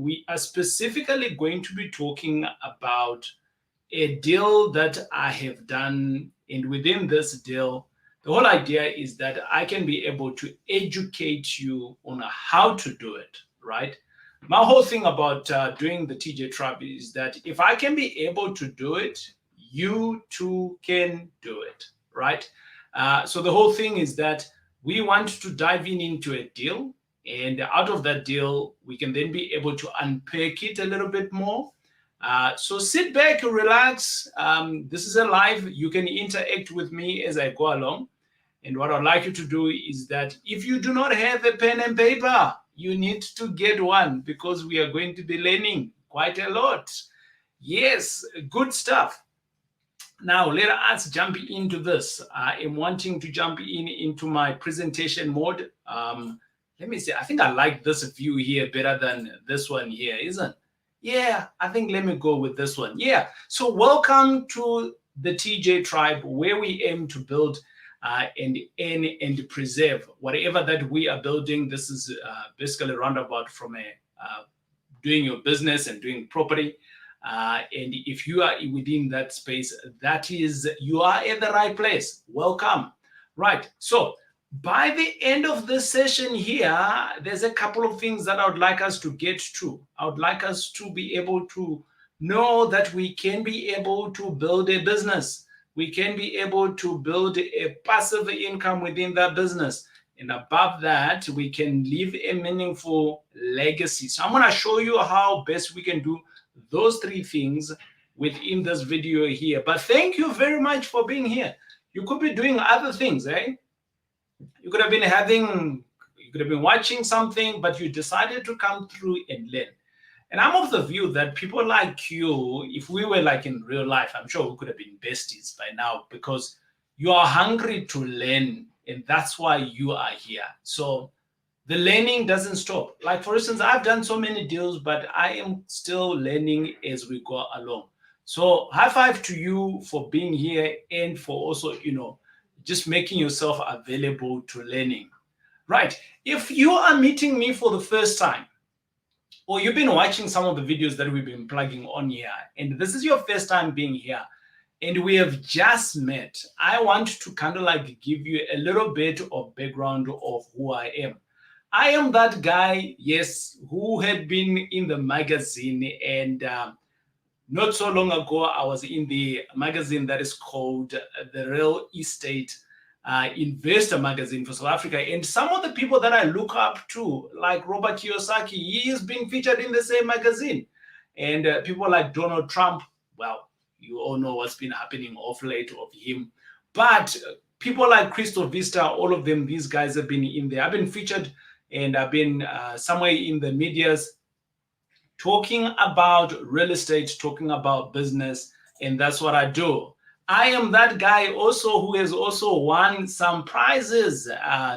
we are specifically going to be talking about a deal that I have done. And within this deal, the whole idea is that I can be able to educate you on how to do it, right? My whole thing about doing the TJ Tribe is that if I can be able to do it, you too can do it, right? So the whole thing is that we want to dive into a deal, and out of that deal, we can then be able to unpack it a little bit more. So sit back, relax. This is a live. You can interact with me as I go along. And what I'd like you to do is that if you do not have a pen and paper, you need to get one because we are going to be learning quite a lot. Yes, good stuff. Now, let us jump into this. I am wanting to jump into my presentation mode. Let me see. I think I like this view here better than this one here, isn't it? Yeah, I think let me go with this one. Yeah. So welcome to the TJ Tribe, where we aim to build and preserve whatever that we are building. This is basically a roundabout from doing your business and doing property. And if you are within that space, that is, you are at the right place. Welcome. Right. So by the end of this session here, there's a couple of things that I would like us to get to. I would like us to be able to know that we can be able to build a business. We can be able to build a passive income within that business. And above that, we can leave a meaningful legacy. So I'm going to show you how best we can do those three things within this video here. But thank you very much for being here. You could be doing other things, eh? You could have been watching something, but you decided to come through and learn. And I'm of the view that people like you, if we were like in real life, I'm sure we could have been besties by now because you are hungry to learn, and that's why you are here. So the learning doesn't stop. Like, for instance, I've done so many deals, but I am still learning as we go along. So high five to you for being here and for also, just making yourself available to learning. Right. If you are meeting me for the first time, or you've been watching some of the videos that we've been plugging on here, and this is your first time being here, and we have just met, I want to kind of like give you a little bit of background of who I am. I am that guy, yes, who had been in the magazine, and not so long ago, I was in the magazine that is called the Real Estate Investor Magazine for South Africa. And some of the people that I look up to, like Robert Kiyosaki, he is being featured in the same magazine. And people like Donald Trump, well, you all know what's been happening off late of him. But people like Crystal Vista, all of them, these guys have been in there. I've been featured and I've been somewhere in the medias talking about real estate, talking about business, and that's what I do. I am that guy also who has also won some prizes,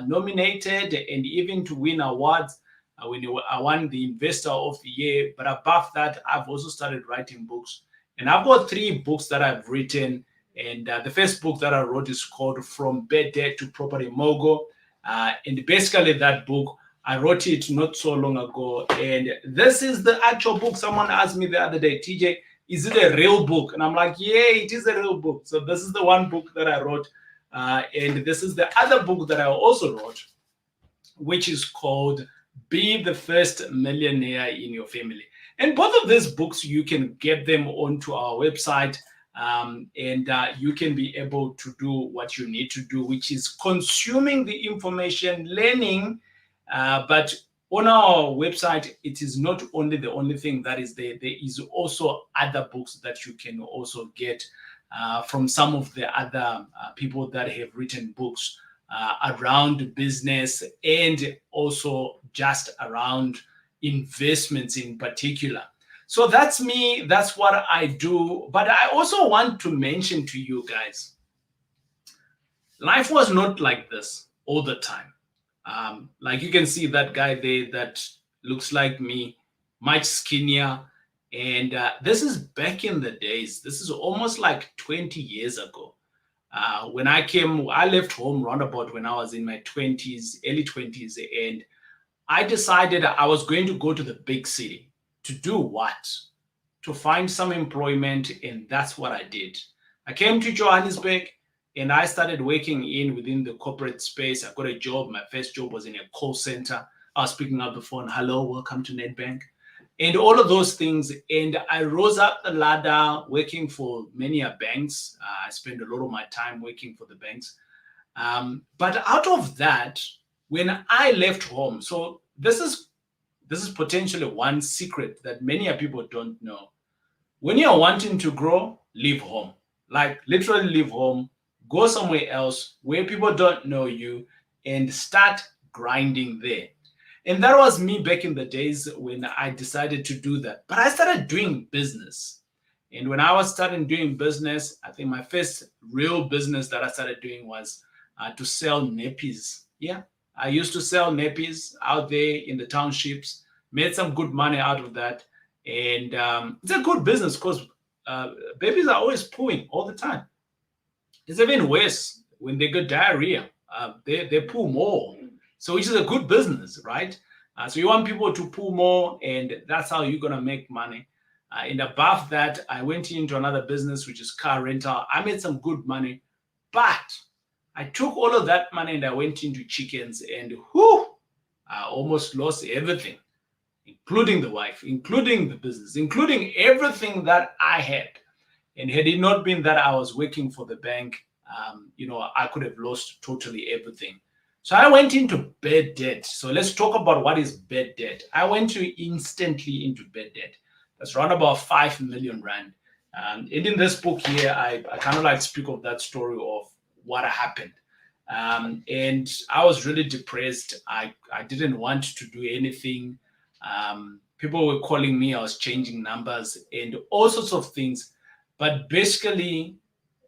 nominated, and even to win awards. I won the Investor of the Year, but above that, I've also started writing books. And I've got 3 books that I've written. And the first book that I wrote is called From Bad Debt to Property Mogul. And basically that book, I wrote it not so long ago. And this is the actual book. Someone asked me the other day, TJ, is it a real book? And I'm like, yeah, it is a real book. So this is the one book that I wrote. And this is the other book that I also wrote, which is called Be the First Millionaire in Your Family. And both of these books, you can get them onto our website. And you can be able to do what you need to do, which is consuming the information, learning, but on our website, it is not only the only thing that is there. There is also other books that you can also get from some of the other people that have written books around business and also just around investments in particular. So that's me. That's what I do. But I also want to mention to you guys, life was not like this all the time. Like you can see that guy there that looks like me, much skinnier. And this is back in the days. This is almost like 20 years ago. When I left home roundabout when I was in my 20s, early 20s. And I decided I was going to go to the big city to do what? To find some employment, and that's what I did. I came to Johannesburg and I started working in within the corporate space. I got a job. My first job was in a call center. I was picking up the phone. Hello, welcome to Nedbank. And all of those things. And I rose up the ladder working for many banks. I spent a lot of my time working for the banks. But out of that, when I left home, so this is potentially one secret that many people don't know. When you're wanting to grow, leave home. Like literally leave home, go somewhere else where people don't know you and start grinding there. And that was me back in the days when I decided to do that. But I started doing business. And when I was starting doing business, I think my first real business that I started doing was to sell nappies. Yeah, I used to sell nappies out there in the townships, made some good money out of that. And it's a good business because babies are always pooing all the time. It's even worse when they get diarrhea. They poo more. So which is a good business, right? So you want people to poo more, and that's how you're going to make money. And above that, I went into another business, which is car rental. I made some good money, but I took all of that money and I went into chickens, and I almost lost everything, including the wife, including the business, including everything that I had. And had it not been that I was working for the bank, I could have lost totally everything. So I went into bad debt. So let's talk about what is bad debt. I went instantly into bad debt. That's around about 5 million rand. And in this book here, I kind of like speak of that story of what happened. And I was really depressed. I didn't want to do anything. People were calling me. I was changing numbers and all sorts of things. But basically,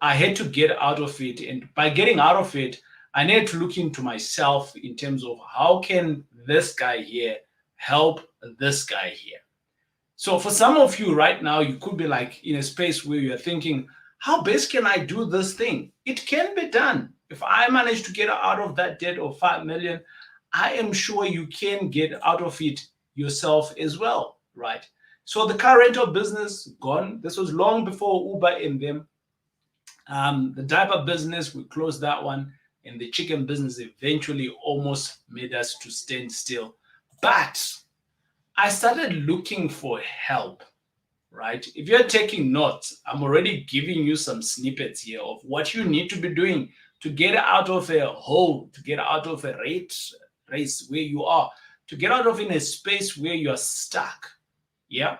I had to get out of it. And by getting out of it, I needed to look into myself in terms of how can this guy here help this guy here. So for some of you right now, you could be like in a space where you're thinking, how best can I do this thing? It can be done. If I manage to get out of that debt of 5 million, I am sure you can get out of it yourself as well, right? So the car rental business, gone. This was long before Uber and them. The diaper business, we closed that one. And the chicken business eventually almost made us to stand still. But I started looking for help, right? If you're taking notes, I'm already giving you some snippets here of what you need to be doing to get out of a hole, to get out of a race where you are, to get out of in a space where you're stuck. Yeah.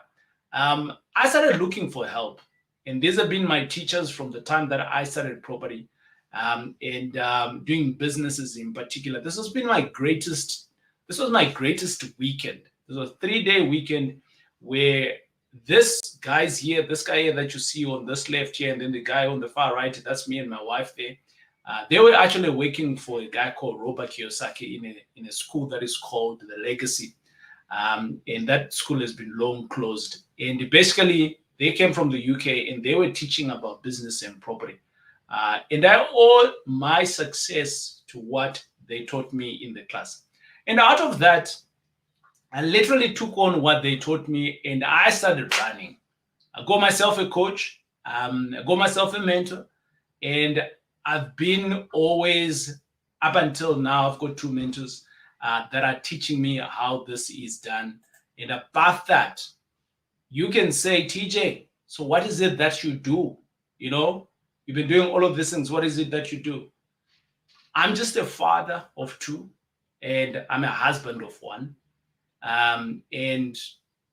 I started looking for help. And these have been my teachers from the time that I started property. And doing businesses in particular. This was my greatest weekend. This was a 3-day weekend where this guy here that you see on this left here, and then the guy on the far right, that's me and my wife there. They were actually working for a guy called Robert Kiyosaki in a school that is called The Legacy. And that school has been long closed. And basically, they came from the UK and they were teaching about business and property. And I owe my success to what they taught me in the class. And out of that, I literally took on what they taught me and I started running. I got myself a coach, I got myself a mentor, and I've been always, up until now, I've got 2 mentors that are teaching me how this is done. And above that, you can say, TJ, so what is it that you do? You've been doing all of these things. What is it that you do? I'm just a father of 2, and I'm a husband of 1. And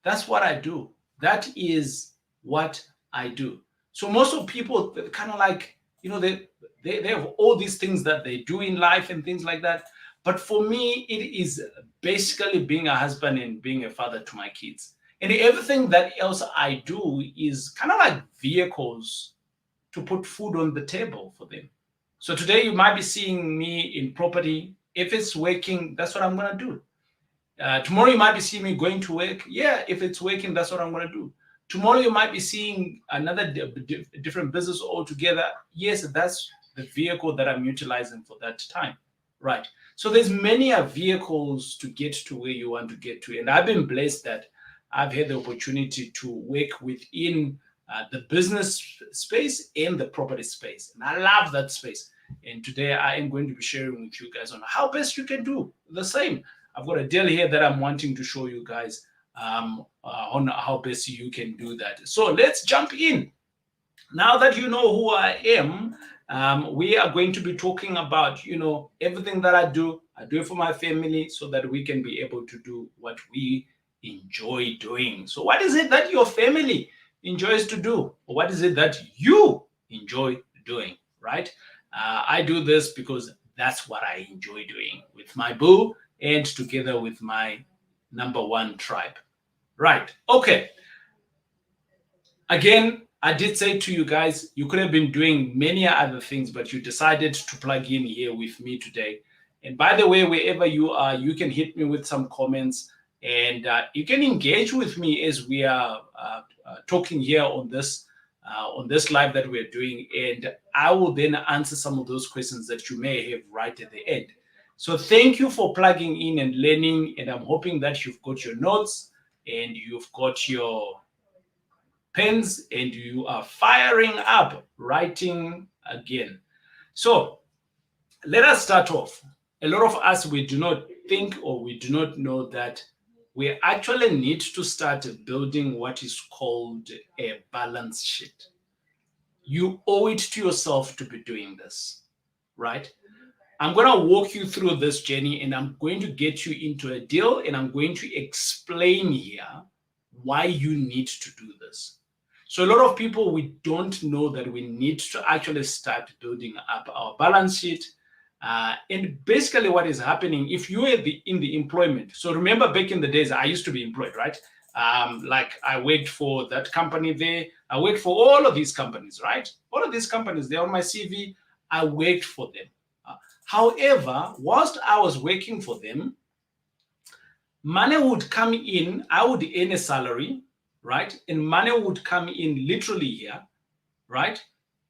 that's what I do. That is what I do. So most of people kind of like, they have all these things that they do in life and things like that. But for me, it is basically being a husband and being a father to my kids. And everything that else I do is kind of like vehicles to put food on the table for them. So today you might be seeing me in property. If it's working, that's what I'm going to do. Tomorrow you might be seeing me going to work. Yeah, if it's working, that's what I'm going to do. Tomorrow you might be seeing another different business altogether. Yes, that's the vehicle that I'm utilizing for that time. Right. So there's many vehicles to get to where you want to get to. And I've been blessed that I've had the opportunity to work within the business space and the property space. And I love that space. And today I am going to be sharing with you guys on how best you can do the same. I've got a deal here that I'm wanting to show you guys on how best you can do that. So let's jump in. Now that you know who I am, we are going to be talking about, everything that I do it for my family so that we can be able to do what we enjoy doing. So what is it that your family enjoys to do? Or what is it that you enjoy doing, right? I do this because that's what I enjoy doing with my boo and together with my number one tribe. Right. Okay. Again, I did say to you guys, you could have been doing many other things, but you decided to plug in here with me today. And by the way, wherever you are, you can hit me with some comments and you can engage with me as we are talking here on this live that we're doing. And I will then answer some of those questions that you may have right at the end. So thank you for plugging in and learning. And I'm hoping that you've got your notes and you've got your pens and you are firing up writing again. So let us start off. A lot of us, we do not think or we do not know that we actually need to start building what is called a balance sheet. You owe it to yourself to be doing this, right? I'm going to walk you through this journey and I'm going to get you into a deal and I'm going to explain here why you need to do this. So a lot of people, we don't know that we need to actually start building up our balance sheet. And basically what is happening, if you are in the employment, so remember back in the days, I used to be employed, right? Like I worked for that company there. I worked for all of these companies, right? All of these companies, they're on my CV. I worked for them. However, whilst I was working for them, money would come in. I would earn a salary, right? And money would come in literally here, right?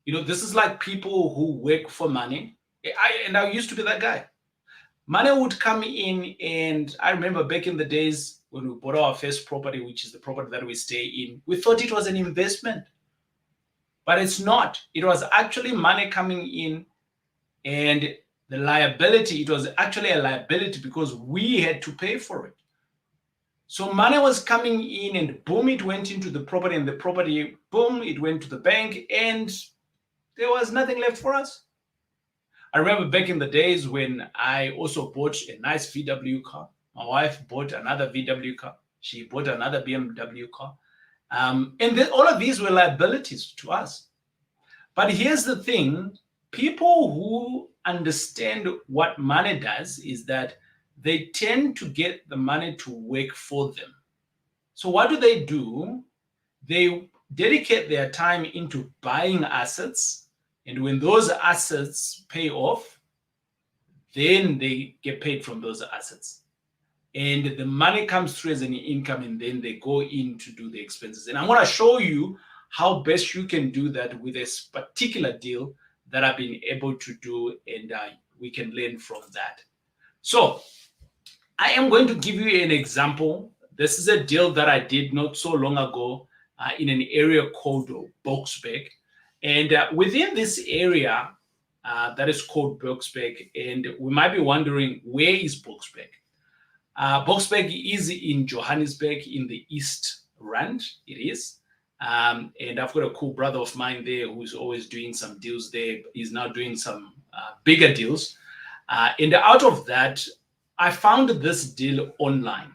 This is like people who work for money. I used to be that guy. Money would come in, and I remember back in the days when we bought our first property, which is the property that we stay in, we thought it was an investment, but it's not. It was actually money coming in, and the liability, it was actually a liability because we had to pay for it. So money was coming in and boom, it went into the property and the property, boom, it went to the bank and there was nothing left for us. I remember back in the days when I also bought a nice VW car. My wife bought another VW car. She bought another BMW car. And then all of these were liabilities to us. But here's the thing. People who understand what money does is that they tend to get the money to work for them. So what do? They dedicate their time into buying assets. And when those assets pay off, then they get paid from those assets. And the money comes through as an income and then they go in to do the expenses. And I'm going to show you how best you can do that with this particular deal that I've been able to do, and we can learn from that. So I am going to give you an example. This is a deal that I did not so long ago in an area called Boksburg. And within this area that is called Boksburg, and we might be wondering, where is Boksburg? Boksburg is in Johannesburg in the East Rand, it is. And I've got a cool brother of mine there who's always doing some deals there. He's now doing some bigger deals. And out of that, I found this deal online.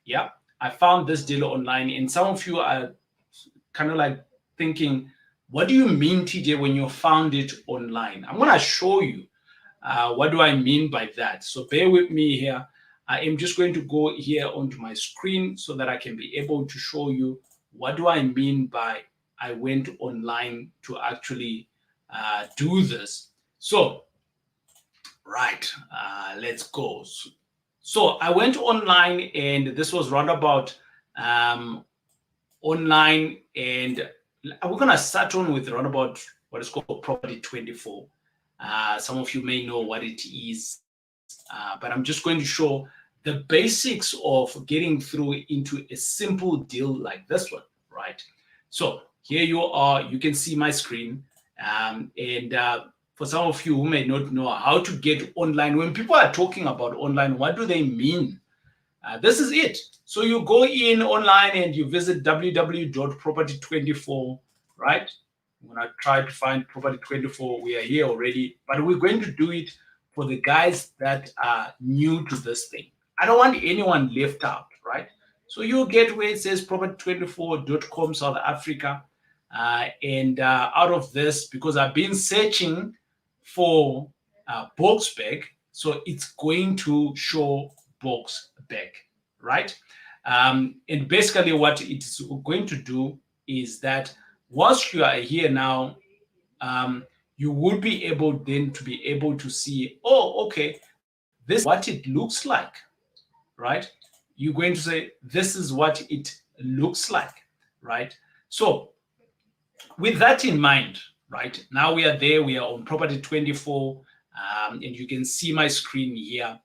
Yeah, I found this deal online. And some of you are kind of like thinking, what do you mean, TJ, when you found it online? I'm going to show you what do I mean by that. So bear with me here. I am just going to go here onto my screen so that I can be able to show you what do I mean by I went online to actually do this. So, right, let's go. So I went online, and this was roundabout online, and we're going to start on with roundabout what is called Property 24. Some of you may know what it is, but I'm just going to show the basics of getting through into a simple deal like this one, right? So here you are, you can see my screen. And for some of you who may not know how to get online, when people are talking about online, what do they mean? This is it. So you go in online and you visit www.property24, right? When I try to find Property 24, we are here already, but we're going to do it for the guys that are new to this thing. I don't want anyone left out, right? So you get where it says property24.com South Africa. And out of this, because I've been searching for Boxback, so it's going to show Boxback, right? And basically what it's going to do is that once you are here now, you would be able then to be able to see, oh, okay, this is what it looks like, right? You're going to say, this is what it looks like, right? So with that in mind, right, now we are there, we are on Property 24, and you can see my screen here.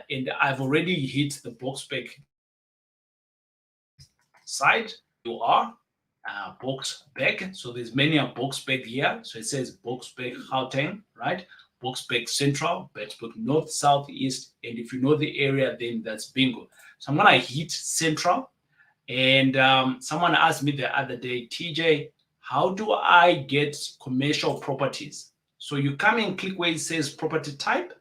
And I've already hit the Boxback side. You are Boxback. So there's many a Boxback here. So it says Boxback Gauteng, right? Boxback Central, Boxback North, South, East. And if you know the area, then that's bingo. So I'm going to hit Central. And someone asked me the other day, TJ, how do I get commercial properties? So you come and click where it says property type,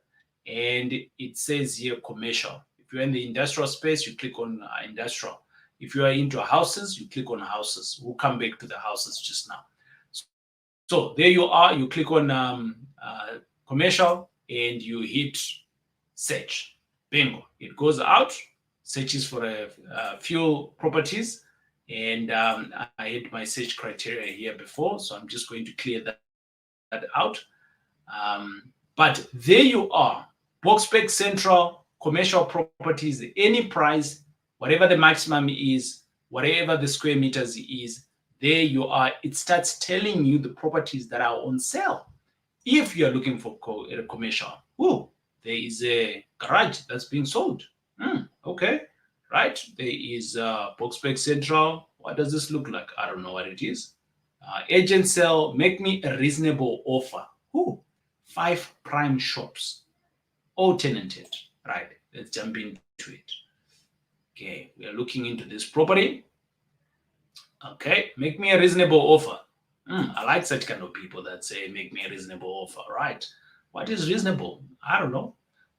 and it says here commercial. If you're in the industrial space, you click on industrial. If you are into houses, you click on houses. We'll come back to the houses just now. So there you are. You click on commercial and you hit search. Bingo. It goes out, searches for a few properties. And I had my search criteria here before, so I'm just going to clear that out. But there you are. Boxback Central, commercial properties, any price, whatever the maximum is, whatever the square meters is, there you are. It starts telling you the properties that are on sale. If you're looking for a commercial, there is a garage that's being sold. Okay, right. There is Boxback Central. What does this look like? I don't know what it is. Agent sale, make me a reasonable offer. 5 prime shops, all tenanted. Right, let's jump into it. Okay, we are looking into this property. Okay, make me a reasonable offer. I like such kind of people that say, make me a reasonable offer, right? What is reasonable? I don't know.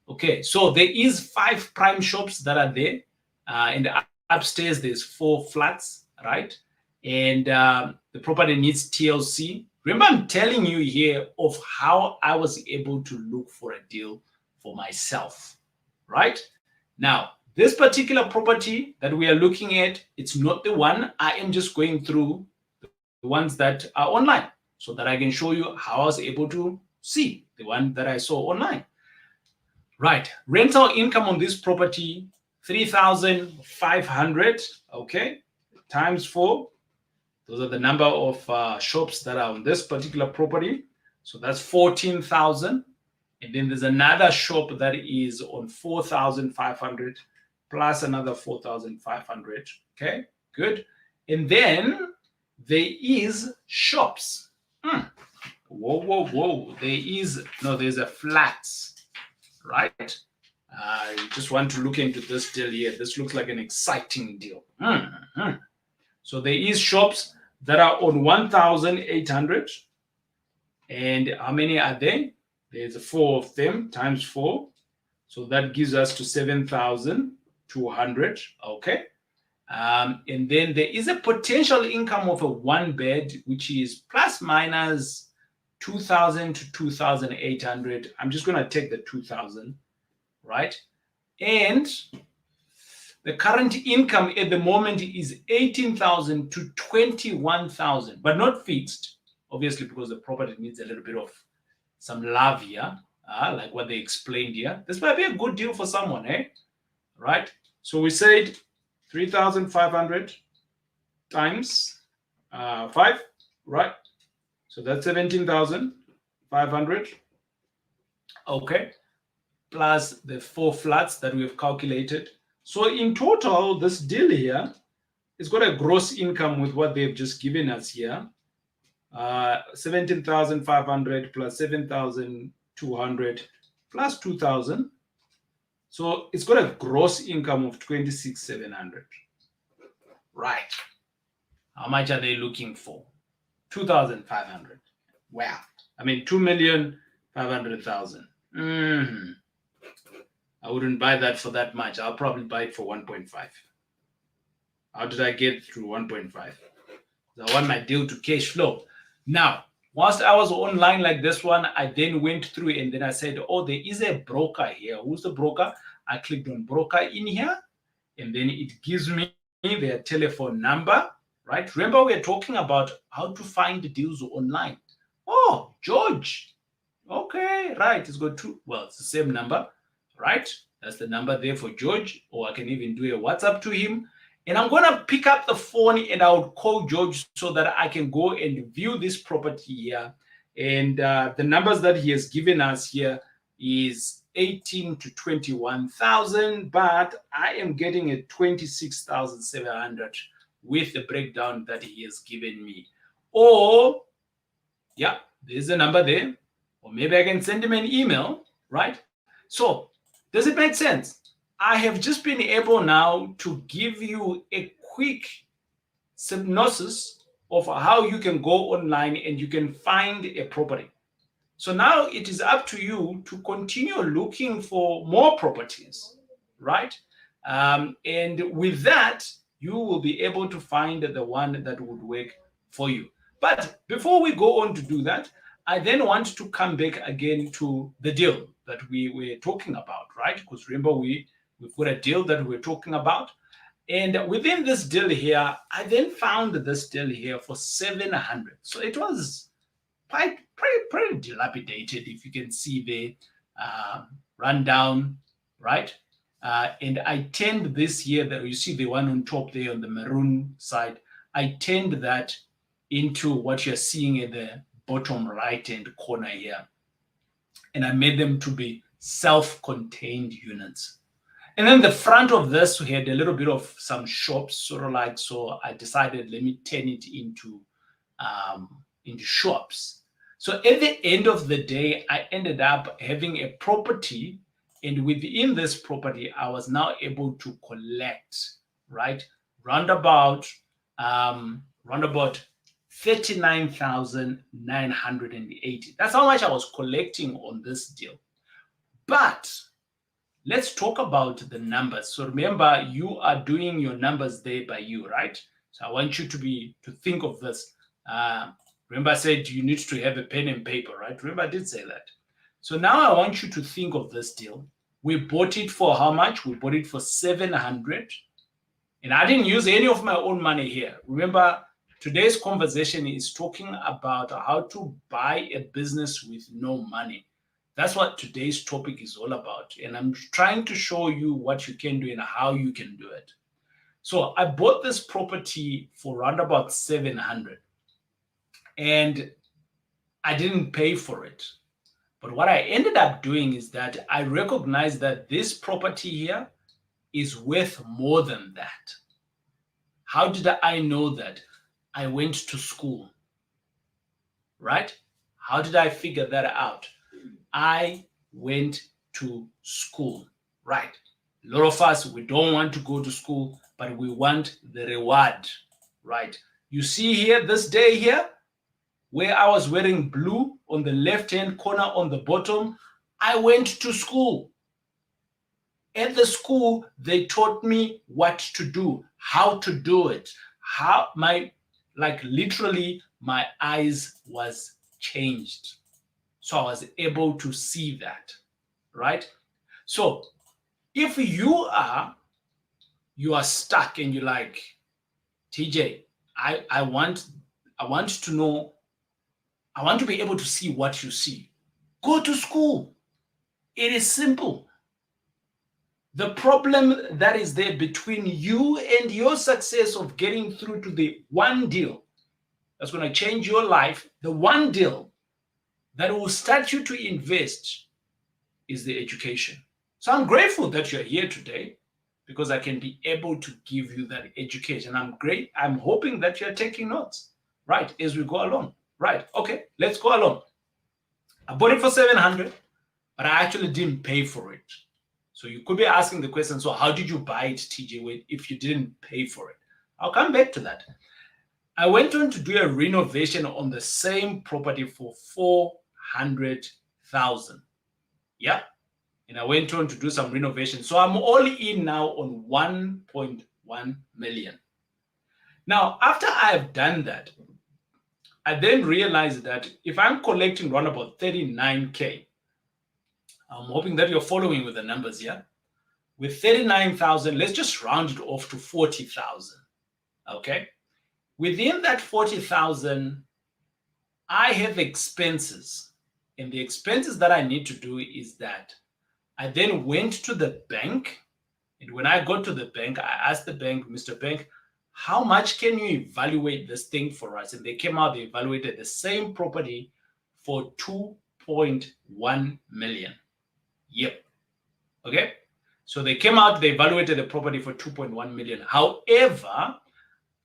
Okay, so there is 5 prime shops that are there. And upstairs, there's 4 flats, right? And the property needs TLC. Remember, I'm telling you here of how I was able to look for a deal for myself, right? Now, this particular property that we are looking at, it's not the one. I am just going through the ones that are online so that I can show you how I was able to see the one that I saw online. Right, rental income on this property, 3,500, okay, times 4. Those are the number of shops that are on this particular property. So that's 14,000. And then there's another shop that is on 4,500 plus another 4,500. Okay, good. And then there is shops. Whoa. There's a flats, right? I just want to look into this deal here. This looks like an exciting deal. So there is shops that are on 1,800. And how many are there? There's 4 of them times 4. So that gives us to 7,200. Okay. And then there is a potential income of a 1 bed, which is plus minus 2,000 to 2,800. I'm just going to take the 2,000, right? And the current income at the moment is 18,000 to 21,000, but not fixed, obviously, because the property needs a little bit of some love here, like what they explained here. This might be a good deal for someone, right? So we said 3,500 times 5, right? So that's 17,500. Okay. plus the 4 flats that we've calculated. So in total, this deal here, it's got a gross income with what they've just given us here. 17,500 plus 7,200 plus 2,000. So it's got a gross income of 26,700. Right. How much are they looking for? 2,500. Wow. I mean, 2,500,000. I wouldn't buy that for that much. I'll probably buy it for 1.5. How did I get through 1.5? I want my deal to cash flow. Now, whilst I was online like this one, I then went through and then I said, oh, there is a broker here. Who's the broker? I clicked on broker in here, and then it gives me their telephone number, right? Remember, we're talking about how to find deals online. Oh, George. Okay, right. It's got two. Well, it's the same number, right? That's the number there for George, or I can even do a WhatsApp to him. And I'm going to pick up the phone and I'll call George so that I can go and view this property here. And the numbers that he has given us here is 18 to 21,000, but I am getting a 26,700 with the breakdown that he has given me. Or, yeah, there's a number there. Or maybe I can send him an email, right? So, does it make sense? I have just been able now to give you a quick synopsis of how you can go online and you can find a property. So now it is up to you to continue looking for more properties, right? And with that, you will be able to find the one that would work for you. But before we go on to do that, I then want to come back again to the deal that we were talking about, right? Because remember, we've got a deal that we're talking about. And within this deal here, I then found this deal here for 700. So it was pretty dilapidated, if you can see the rundown, right? And I turned this here, that you see the one on top there on the maroon side, I turned that into what you're seeing in the bottom right-hand corner here. And I made them to be self-contained units. And then the front of this, we had a little bit of some shops, sort of like, so I decided, let me turn it into shops. So at the end of the day, I ended up having a property, and within this property, I was now able to collect, right, roundabout 39,980. That's how much I was collecting on this deal. But let's talk about the numbers. So remember, you are doing your numbers there by you, right? So I want you to think of this. Remember, I said you need to have a pen and paper, right? Remember, I did say that. So now I want you to think of this deal. We bought it for how much? We bought it for 700. And I didn't use any of my own money here. Remember, today's conversation is talking about how to buy a business with no money. That's what today's topic is all about. And I'm trying to show you what you can do and how you can do it. So I bought this property for around about 700. And I didn't pay for it. But what I ended up doing is that I recognized that this property here is worth more than that. How did I know that? I went to school, right? How did I figure that out? I went to school, right? A lot of us, we don't want to go to school, but we want the reward, right? You see here, this day here, where I was wearing blue on the left-hand corner on the bottom, I went to school. At the school, they taught me what to do, how to do it, literally my eyes was changed. So I was able to see that, right? So if you are stuck and you're like, TJ, I want to know, I want to be able to see what you see. Go to school. It is simple. The problem that is there between you and your success of getting through to the one deal that's going to change your life, the one deal that will start you to invest, is the education. So I'm grateful that you're here today because I can be able to give you that education. I'm hoping that you're taking notes, right, as we go along. Right. Okay, let's go along. I bought it for 700, but I actually didn't pay for it. So you could be asking the question, so how did you buy it, TJ, if you didn't pay for it? I'll come back to that. I went on to do a renovation on the same property for 400,000. Yeah. And I went on to do some renovation. So I'm all in now on 1.1 million. Now, after I have done that, I then realized that if I'm collecting around about 39K, I'm hoping that you're following with the numbers here. With 39,000, let's just round it off to 40,000. Okay. Within that 40,000, I have expenses. And the expenses that I need to do is that I then went to the bank. And when I got to the bank, I asked the bank, Mr. Bank, how much can you evaluate this thing for us? And they came out, they evaluated the same property for 2.1 million. Yep. Okay. So they came out, they evaluated the property for 2.1 million. However,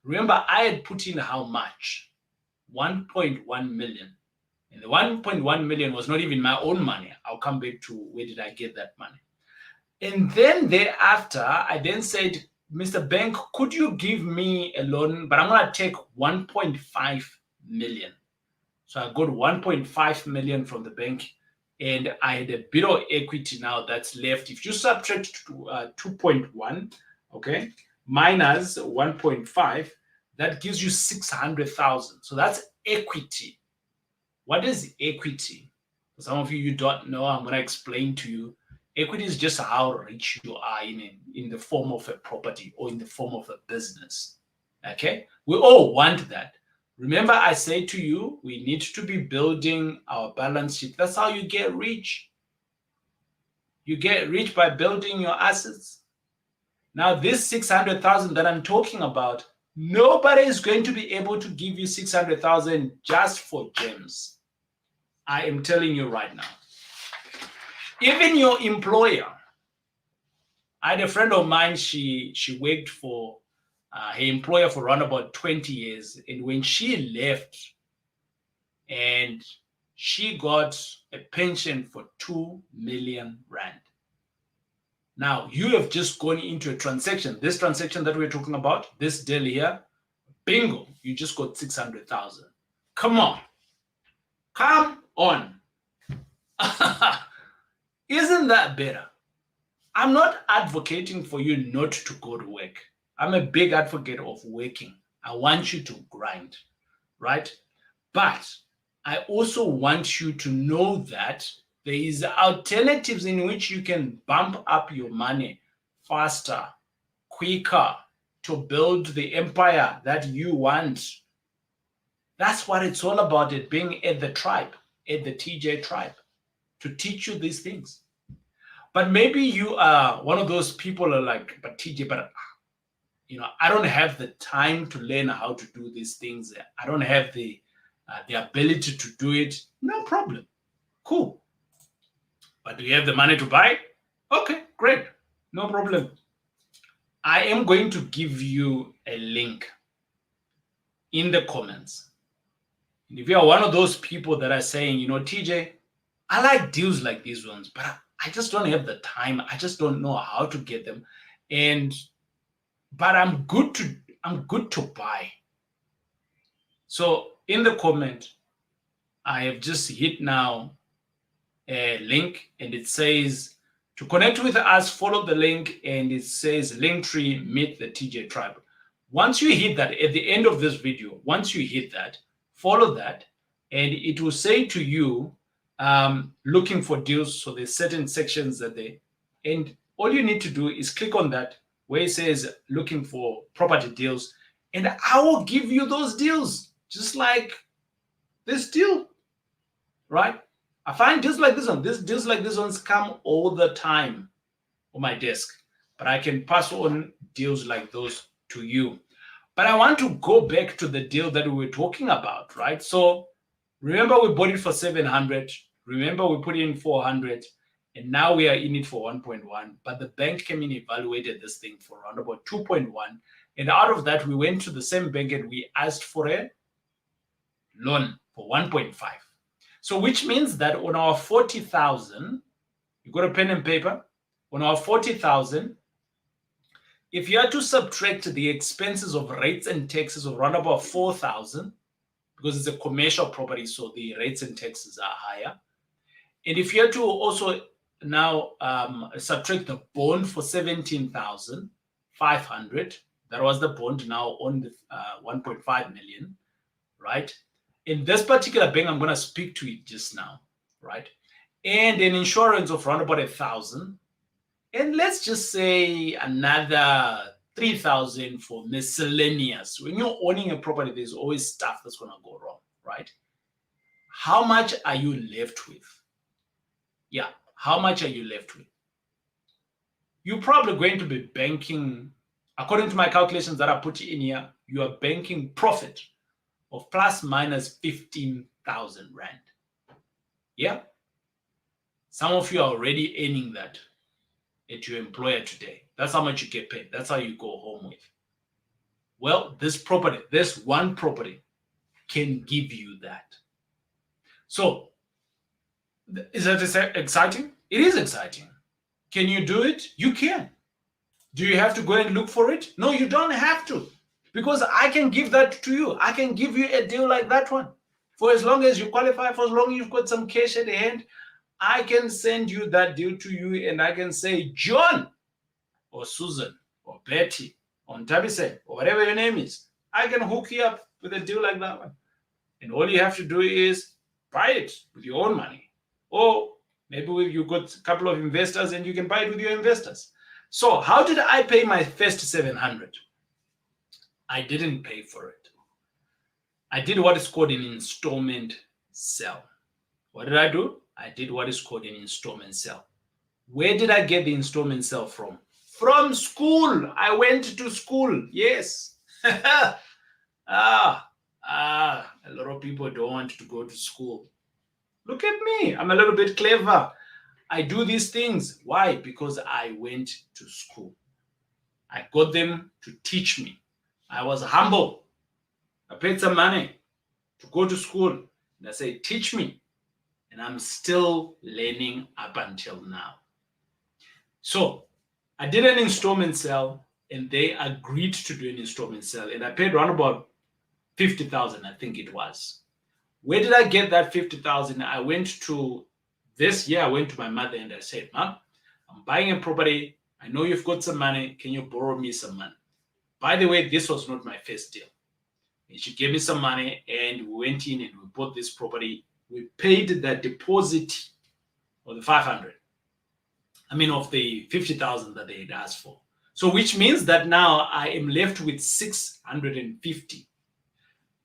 remember, I had put in how much? 1.1 million. And the 1.1 million was not even my own money. I'll come back to where did I get that money. And then thereafter, I then said, Mr. Bank, could you give me a loan? But I'm going to take 1.5 million. So I got 1.5 million from the bank. And I had a bit of equity now that's left. If you subtract 2.1, okay, minus 1.5, that gives you 600,000. So that's equity. What is equity? For some of you, you don't know. I'm going to explain to you. Equity is just how rich you are in the form of a property or in the form of a business. Okay? We all want that. Remember, I say to you, we need to be building our balance sheet. That's how you get rich. You get rich by building your assets. Now, this 600,000 that I'm talking about, nobody is going to be able to give you 600,000 just for gems. I am telling you right now. Even your employer. I had a friend of mine, she worked for her employer for around about 20 years. And when she left, and she got a pension for 2 million rand. Now, you have just gone into a transaction. This transaction that we're talking about, this deal here, bingo, you just got 600,000. Come on. Come on. Isn't that better? I'm not advocating for you not to go to work. I'm a big advocate of working. I want you to grind, right? But I also want you to know that there is alternatives in which you can bump up your money faster, quicker, to build the empire that you want. That's what it's all about, it being at the tribe, at the TJ tribe, to teach you these things. But maybe you are one of those people who are like, but TJ, but I don't have the time to learn how to do these things. I don't have the ability to do it. No problem. Cool. But do you have the money to buy? Okay, great. No problem. I am going to give you a link in the comments. And if you are one of those people that are saying, TJ, I like deals like these ones, but I just don't have the time. I just don't know how to get them. But I'm good to buy. So in the comment, I have just hit now a link, and it says to connect with us, follow the link, and it says Linktree, meet the TJ tribe. Once you hit that, at the end of this video, once you hit that, follow that, and it will say to you, looking for deals. So there's certain sections and all you need to do is click on that where it says looking for property deals, and I will give you those deals, just like this deal, right? I find deals like this one. Deals like this ones come all the time on my desk, but I can pass on deals like those to you. But I want to go back to the deal that we were talking about, right? So remember, we bought it for 700. Remember, we put in 400, And now we are in it for 1.1, but the bank came in, evaluated this thing for around about 2.1. And out of that, we went to the same bank and we asked for a loan for 1.5. So which means that on our 40,000, you got a pen and paper, on our 40,000, if you had to subtract the expenses of rates and taxes of around about 4,000, because it's a commercial property, so the rates and taxes are higher. And if you had to also now subtract the bond for 17,500, that was the bond now on the 1.5 million, right? In this particular bank, I'm going to speak to it just now, right? And an insurance of around about 1,000. And let's just say another 3,000 for miscellaneous. When you're owning a property, there's always stuff that's going to go wrong, right? How much are you left with? Yeah, how much are you left with? You're probably going to be banking, according to my calculations that I put in here, you are banking profit of plus minus 15,000 Rand. Yeah? Some of you are already earning that at your employer today. That's how much you get paid. That's how you go home with. Well, this property, this one property can give you that. So, is that exciting? It is exciting. Can you do it? You can. Do you have to go and look for it? No, you don't have to. Because I can give that to you. I can give you a deal like that one. For as long as you qualify, for as long as you've got some cash at the hand, I can send you that deal to you and I can say, John, or Susan, or Betty, or Ntabise, or whatever your name is, I can hook you up with a deal like that one. And all you have to do is buy it with your own money. Or maybe you've got a couple of investors and you can buy it with your investors. So how did I pay my first 700? I didn't pay for it. I did what is called an installment sale. What did I do? I did what is called an installment sale. Where did I get the installment sale from? From school. I went to school. Yes. A lot of people don't want to go to school. Look at me. I'm a little bit clever. I do these things. Why? Because I went to school. I got them to teach me. I was humble. I paid some money to go to school. And I said, teach me. And I'm still learning up until now. So I did an installment sale and they agreed to do an installment sale. And I paid around about 50,000, I think it was. Where did I get that 50,000? I went to my mother and I said, Mom, I'm buying a property. I know you've got some money. Can you borrow me some money? By the way, this was not my first deal. And she gave me some money and we went in and we bought this property. We paid the deposit of the 500. Of the 50,000 that they had asked for. So which means that now I am left with 650.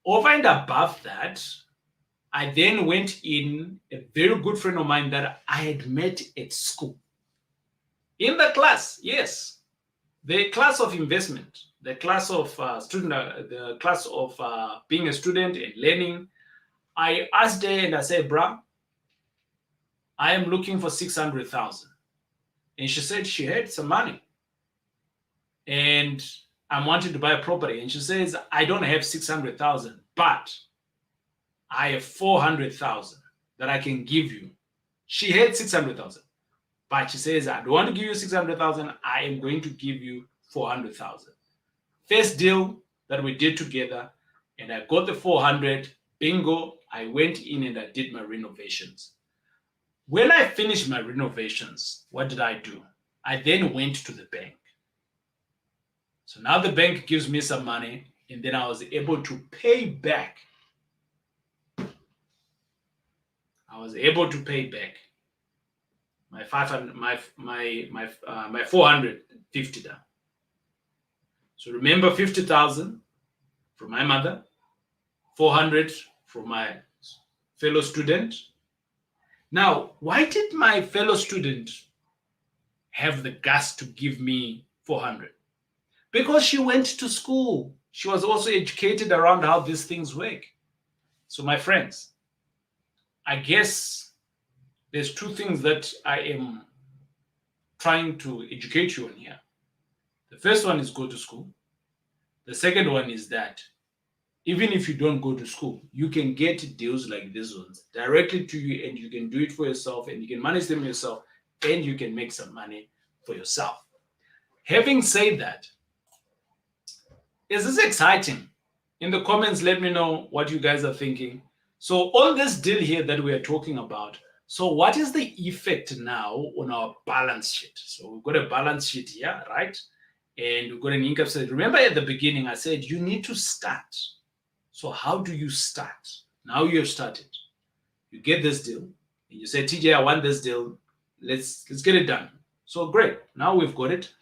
Over and above that, I then went in, a very good friend of mine that I had met at school. In the class, yes. The class of investment, the class of being a student and learning. I asked her and I said, bruh, I am looking for 600,000. And she said she had some money. And I'm wanting to buy a property. And she says, I don't have 600,000, but I have 400,000 that I can give you. She had 600,000. But she says, I don't want to give you 600,000. I am going to give you 400,000. First deal that we did together, and I got the 400. Bingo. I went in and I did my renovations. When I finished my renovations, what did I do? I then went to the bank. So now the bank gives me some money, and then I was able to pay back. My 500, my 450 down. So remember, 50,000 from my mother, 400 from my fellow student. Now, why did my fellow student have the guts to give me 400? Because she went to school. She was also educated around how these things work. So my friends, I guess there's two things that I am trying to educate you on here. The first one is go to school. The second one is that even if you don't go to school, you can get deals like these ones directly to you, and you can do it for yourself, and you can manage them yourself, and you can make some money for yourself. Having said that, is this exciting? In the comments, let me know what you guys are thinking. So on this deal here that we are talking about, so what is the effect now on our balance sheet? So we've got a balance sheet here, right? And we've got an income statement. Remember at the beginning, I said you need to start. So how do you start? Now you've started. You get this deal, and you say, TJ, I want this deal. Let's get it done. So great. Now we've got it.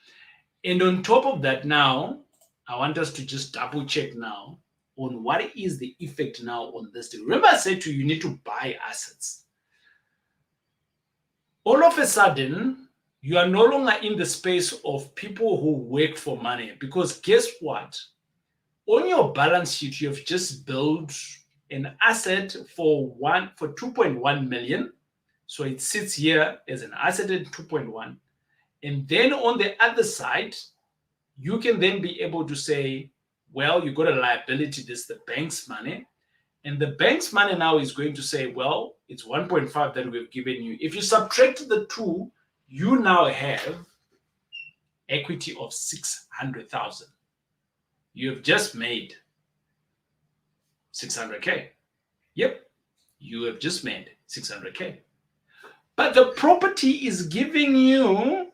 And on top of that, now I want us to just double check now on what is the effect now on this deal. Remember I said to you, you need to buy assets. All of a sudden, you are no longer in the space of people who work for money, because guess what? On your balance sheet, you have just built an asset for 2.1 million. So it sits here as an asset at 2.1. And then on the other side, you can then be able to say, well, you got a liability, this is the bank's money. And the bank's money now is going to say, well, it's 1.5 that we've given you. If you subtract the two, you now have equity of 600,000. You have just made 600K. Yep, you have just made 600K. But the property is giving you,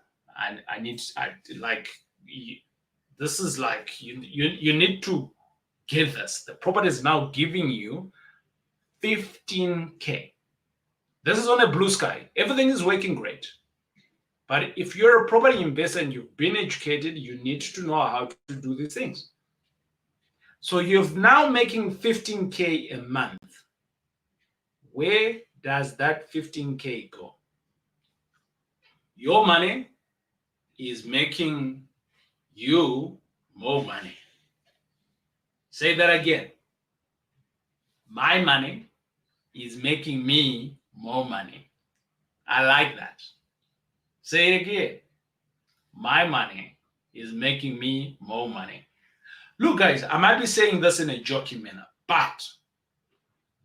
this is like, you need to get this. The property is now giving you 15K. This is on a blue sky. Everything is working great. But if you're a property investor and you've been educated, you need to know how to do these things. So you're now making 15K a month. Where does that 15K go? Your money is making you more money. Say that again. My money is making me more money. I like that. Say it again. My money is making me more money. Look, guys, I might be saying this in a joking manner, but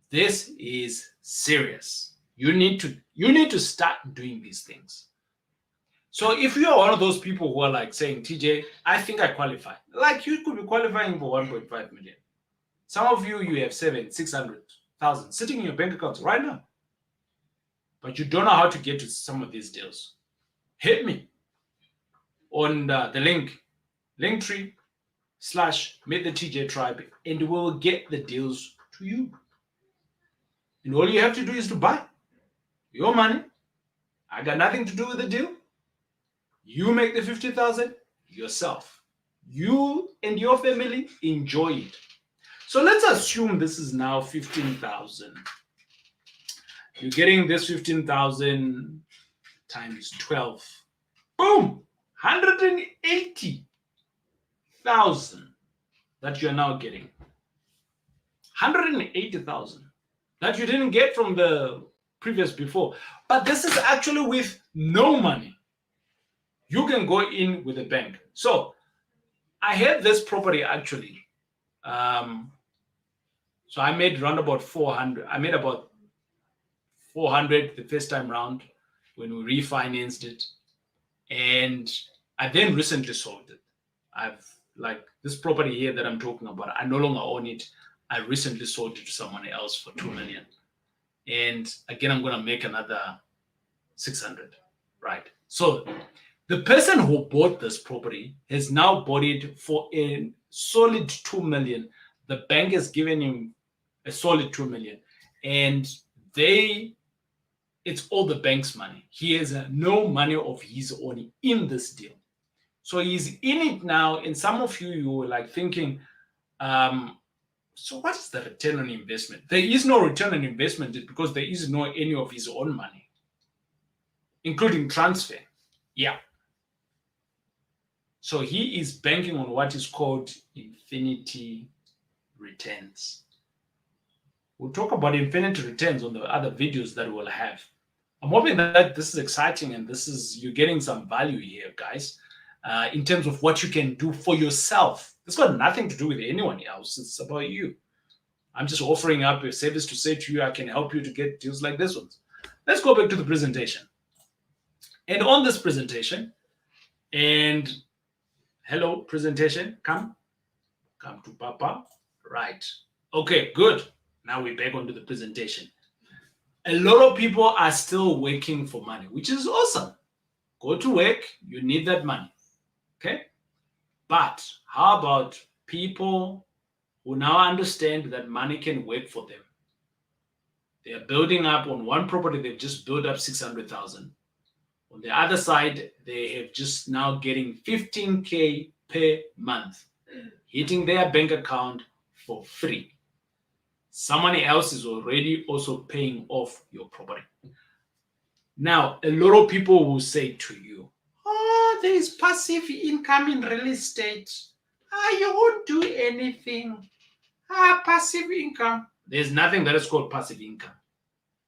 this is serious. You need to start doing these things. So if you are one of those people who are like saying, TJ, I think I qualify. Like you could be qualifying for 1.5 million. Some of you have 600,000 sitting in your bank accounts right now. But you don't know how to get to some of these deals. Hit me on the Linktree/MeetTheTJ Tribe, and we'll get the deals to you. And all you have to do is to buy your money. I got nothing to do with the deal. You make the 50,000 yourself. You and your family enjoy it. So let's assume this is now 15,000. You're getting this 15,000 times 12. Boom! 180,000 that you're now getting. 180,000 that you didn't get from the previous before. But this is actually with no money. You can go in with a bank. So I had this property actually. So I made around about 400. I made about 400 the first time round when we refinanced it. And I then recently sold it. I've like this property here that I'm talking about, I no longer own it. I recently sold it to someone else for 2 million. And again, I'm going to make another 600, right? So the person who bought this property has now bought it for a solid 2 million. The bank has given him a solid 2 million. And it's all the bank's money. He has no money of his own in this deal. So he's in it now. And some of you were like thinking, so what is the return on investment? There is no return on investment because there is no any of his own money, including transfer. Yeah. So he is banking on what is called infinity returns. We'll talk about infinity returns on the other videos that we'll have. I'm hoping that this is exciting and you're getting some value here, guys, in terms of what you can do for yourself. It's got nothing to do with anyone else. It's about you. I'm just offering up a service to say to you, I can help you to get deals like this one. Let's go back to the presentation. And on this presentation, and hello, presentation, come to Papa. Right. Okay, good. Now we're back onto the presentation. A lot of people are still working for money, which is awesome. Go to work, you need that money. Okay? But how about people who now understand that money can work for them? They are building up on one property, they've just built up 600,000. On the other side, they have just now getting 15K per month, hitting their bank account for free. Someone else is already also paying off your property. Now, a lot of people will say to you, oh, there is passive income in real estate. You won't do anything. Passive income. There's nothing that is called passive income.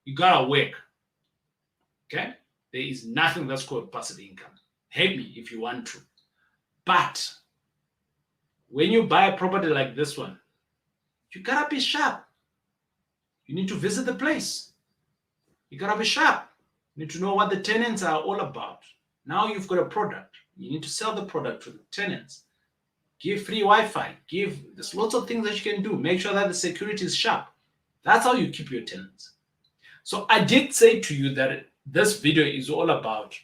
You gotta work. Okay? There is nothing that's called passive income. Hate me if you want to. But when you buy a property like this one, you gotta be sharp. You need to visit the place. You gotta be sharp. You need to know what the tenants are all about. Now you've got a product. You need to sell the product to the tenants. Give free Wi-Fi. There's lots of things that you can do. Make sure that the security is sharp. That's how you keep your tenants. So I did say to you that this video is all about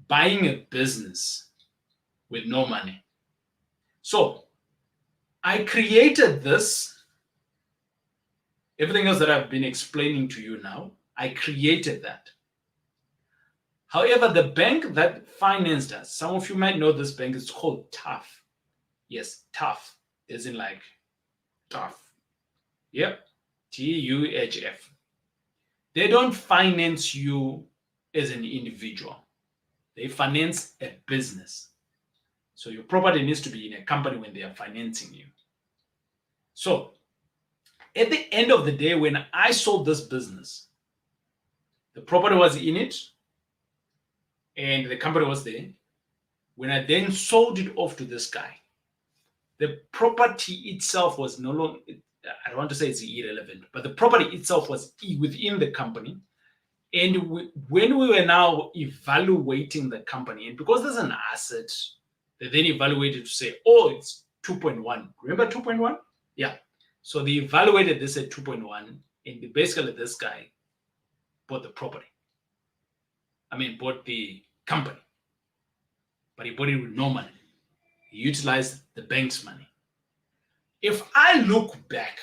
buying a business with no money. So I created this. Everything else that I've been explaining to you now, I created that. However, the bank that financed us, some of you might know this bank, it's called TUF. Yes, TUF, as in like tough. Yep, TUHF. They don't finance you as an individual. They finance a business. So your property needs to be in a company when they are financing you. So at the end of the day, when I sold this business, the property was in it and the company was there. When I then sold it off to this guy, the property itself was no longer, I don't want to say it's irrelevant, but the property itself was within the company. And when we were now evaluating the company, and because there's an asset, they then evaluated to say, oh, it's 2.1. Remember 2.1? Yeah. So they evaluated this at 2.1, and basically this guy bought the property. Bought the company. But he bought it with no money. He utilized the bank's money. If I look back,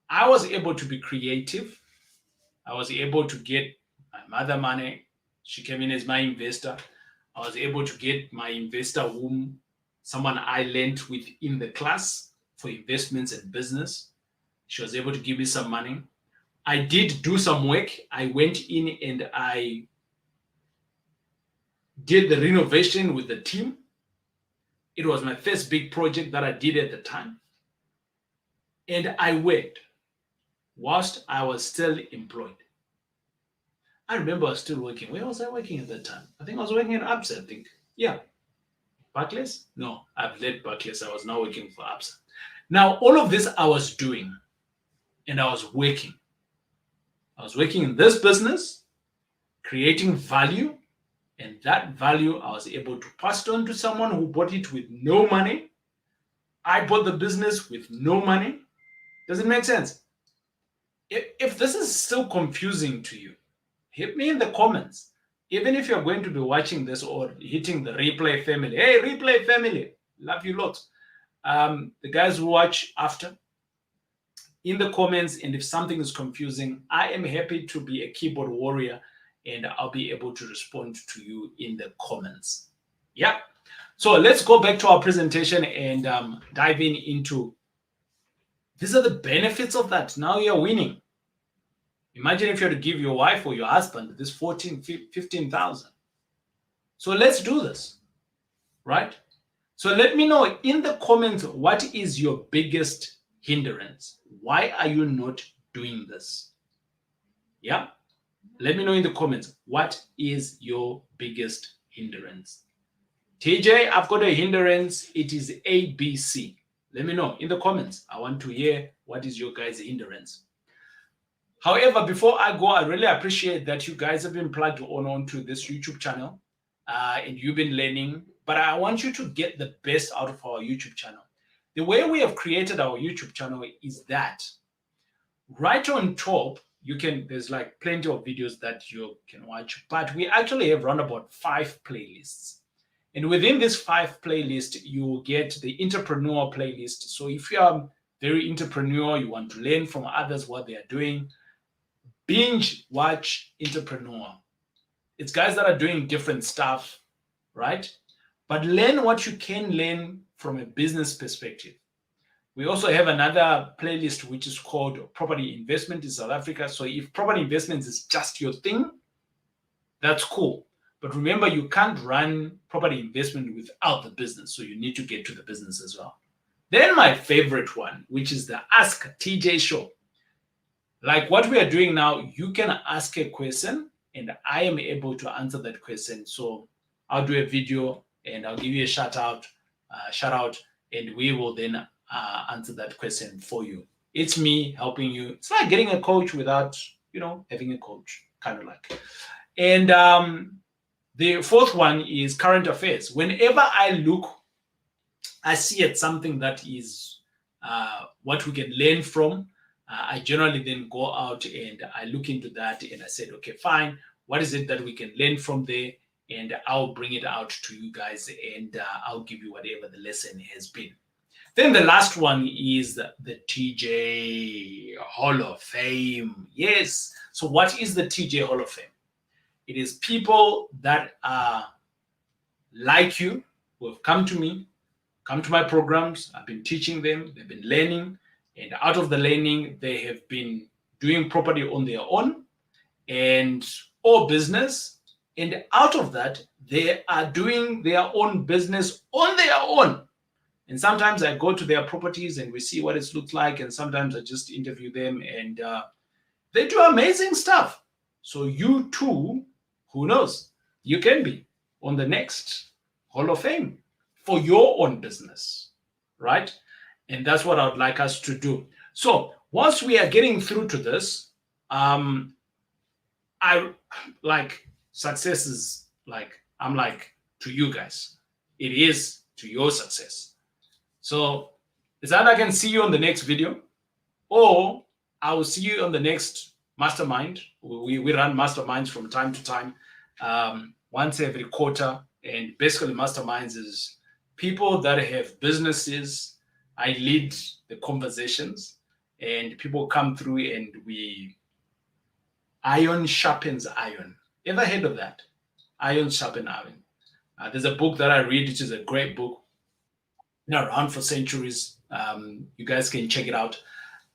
I was able to be creative. I was able to get my mother money. She came in as my investor. I was able to get my investor whom someone I lent within the class for investments and business. She was able to give me some money. I did do some work. I went in and I did the renovation with the team. It was my first big project that I did at the time. And I worked whilst I was still employed. I remember I was still working. Where was I working at that time? I think I was working at Absa, I think. Yeah. Barclays? No, I've left Barclays. I was now working for Absa. Now, all of this I was doing, and I was working. I was working in this business, creating value, and that value I was able to pass it on to someone who bought it with no money. I bought the business with no money. Does it make sense? If this is still confusing to you, hit me in the comments. Even if you're going to be watching this or hitting the replay family. Hey, replay family, love you lots. The guys who watch after, in the comments, and if something is confusing, I am happy to be a keyboard warrior and I'll be able to respond to you in the comments. Yeah. So let's go back to our presentation and dive into, these are the benefits of that. Now you're winning. Imagine if you had to give your wife or your husband this 15,000. So let's do this, right? So let me know in the comments, what is your biggest hindrance? Why are you not doing this? Yeah. Let me know in the comments, what is your biggest hindrance? TJ, I've got a hindrance. It is ABC. Let me know in the comments. I want to hear what is your guys' hindrance. However, before I go, I really appreciate that you guys have been plugged onto this YouTube channel and you've been learning. But I want you to get the best out of our YouTube channel. The way we have created our YouTube channel is that right on top, there's like plenty of videos that you can watch, but we actually have run about 5 playlists. And within this 5 playlist, you will get the entrepreneur playlist. So if you are very entrepreneur, you want to learn from others what they are doing, binge watch entrepreneur. It's guys that are doing different stuff, right? But learn what you can learn from a business perspective. We also have another playlist which is called Property Investment in South Africa. So if property investments is just your thing, that's cool. But remember, you can't run property investment without the business. So you need to get to the business as well. Then my favorite one, which is the Ask TJ Show. Like what we are doing now, you can ask a question and I am able to answer that question. So I'll do a video and I'll give you a shout out, and we will then answer that question for you. It's me helping you. It's like getting a coach without, having a coach, kind of like. And the fourth one is current affairs. Whenever I see it something that is what we can learn from. I generally then go out and I look into that and I said, okay, fine. What is it that we can learn from there? And I'll bring it out to you guys and I'll give you whatever the lesson has been. Then the last one is the TJ Hall of Fame. Yes. So what is the TJ Hall of Fame? It is people that are like you, who have come to me, come to my programs. I've been teaching them. They've been learning. And out of the learning, they have been doing property on their own or business. And out of that, they are doing their own business on their own. And sometimes I go to their properties and we see what it looks like. And sometimes I just interview them and they do amazing stuff. So you too, who knows, you can be on the next Hall of Fame for your own business, right? And that's what I would like us to do. So once we are getting through to this, I like success is like, I'm like to you guys, it is to your success. So it's either I can see you on the next video or I will see you on the next mastermind. We run masterminds from time to time, once every quarter. And basically masterminds is people that have businesses. I lead the conversations and people come through and iron sharpens iron. Ever heard of that? Iron sharpens iron. There's a book that I read, which is a great book. Been around for centuries. You guys can check it out.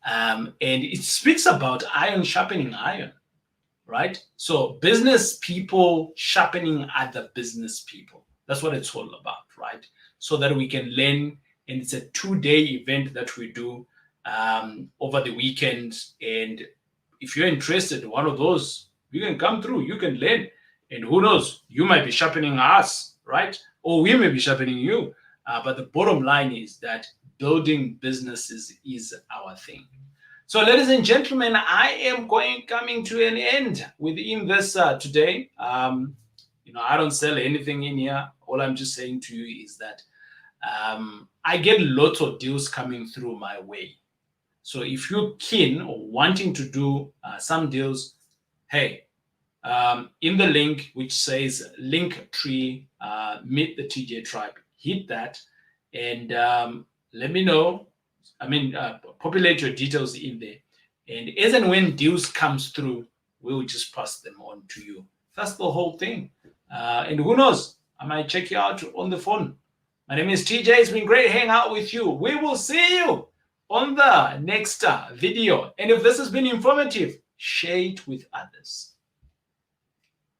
And it speaks about iron sharpening iron, right? So business people sharpening other business people. That's what it's all about, right? So that we can learn. And it's a 2-day event that we do over the weekend. And if you're interested, one of those, you can come through, you can learn. And who knows, you might be sharpening us, right? Or we may be sharpening you. But the bottom line is that building businesses is our thing. So ladies and gentlemen, I am coming to an end within this today. I don't sell anything in here. All I'm just saying to you is that I get lots of deals coming through my way. So if you're keen or wanting to do some deals, hey, in the link which says Linktree, Meet the TJ Tribe, hit that and let me know. Populate your details in there. And as and when deals comes through, we'll just pass them on to you. That's the whole thing. And who knows, I might check you out on the phone. My name is TJ. It's been great hanging out with you. We will see you on the next video. And if this has been informative, share it with others.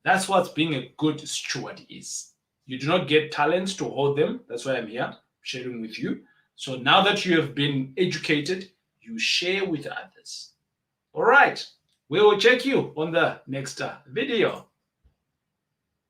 That's what being a good steward is. You do not get talents to hold them. That's why I'm here sharing with you. So now that you have been educated, you share with others. All right. We will check you on the next video.